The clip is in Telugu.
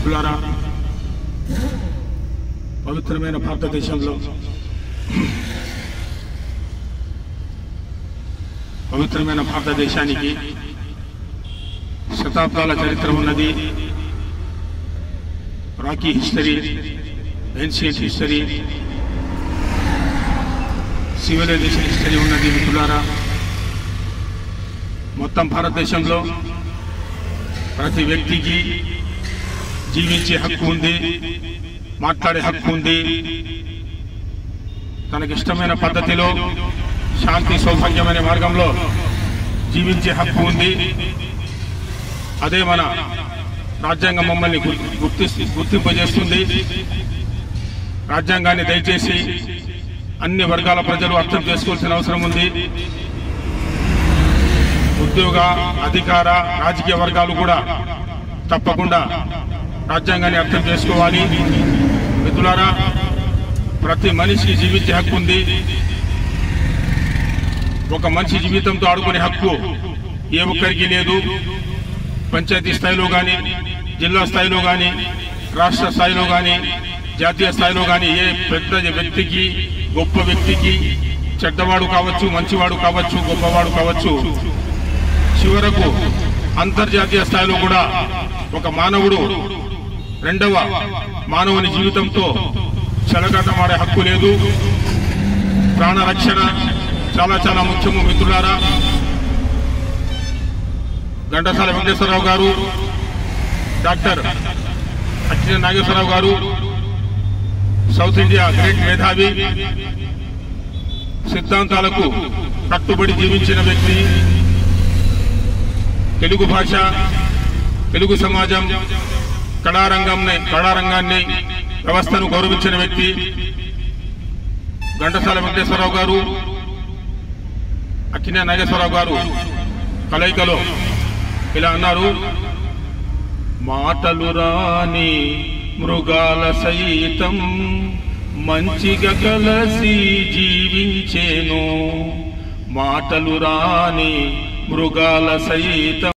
మిత్రులారా, పవిత్రమైన భారతదేశంలో పవిత్రమైన భారతదేశానికి శతాబ్దాల చరిత్ర ఉన్నది. Rocky history, ancient history, civilisation history ఉన్నది. మిత్రులారా, మొత్తం భారతదేశంలో ప్రతి వ్యక్తికి జీవించే హక్కు ఉంది, మాట్లాడే హక్కు ఉంది, తనకిష్టమైన పద్ధతిలో శాంతి సౌభాగ్యమైన మార్గంలో జీవించే హక్కు ఉంది. అదే మన రాజ్యాంగం మమ్మల్ని గుర్తింపజేస్తుంది. రాజ్యాంగాన్ని దయచేసి అన్ని వర్గాల ప్రజలు అర్థం చేసుకోవాల్సిన అవసరం ఉంది. ఉద్యోగ, అధికార, రాజకీయ వర్గాలు కూడా తప్పకుండా రాజ్యాంగాన్ని అర్థం చేసుకోవాలి. మిత్రులారా, ప్రతి మనిషికి జీవించే హక్కు ఉంది. ఒక మనిషి జీవితంతో ఆడుకునే హక్కు ఏ ఒక్కరికి లేదు. పంచాయతీ స్థాయిలో కానీ, జిల్లా స్థాయిలో కానీ, రాష్ట్ర స్థాయిలో కానీ, జాతీయ స్థాయిలో కానీ ఏ పెద్ద వ్యక్తికి, గొప్ప వ్యక్తికి, చెడ్డవాడు కావచ్చు, మంచివాడు కావచ్చు, గొప్పవాడు కావచ్చు, చివరకు అంతర్జాతీయ స్థాయిలో కూడా ఒక మానవుడు రెండవ మానవుని జీవితంతో చెలగాటమాడే హక్కు లేదు. ప్రాణరక్షణ చాలా చాలా ముఖ్యము. మిత్రులారా, ఘంటసాల వెంకటేశ్వరరావు గారు, డాక్టర్ అక్కినేని నాగేశ్వరరావు గారు సౌత్ ఇండియా గ్రేట్ మేధావి, సిద్ధాంతాలకు కట్టుబడి జీవించిన వ్యక్తి, తెలుగు భాష, తెలుగు సమాజం, కళారంగాన్ని, వ్యవస్థను గౌరవించిన వ్యక్తి ఘంటసాల వెంకటేశ్వరరావు గారు, అక్కినేని నాగేశ్వరరావు గారు కలయికలో ఇలా అన్నారు: మాటలు రాని మృగాల సైతం మంచిగా కలసి జీవించేను, మాటలు రాని మృగాల సైతం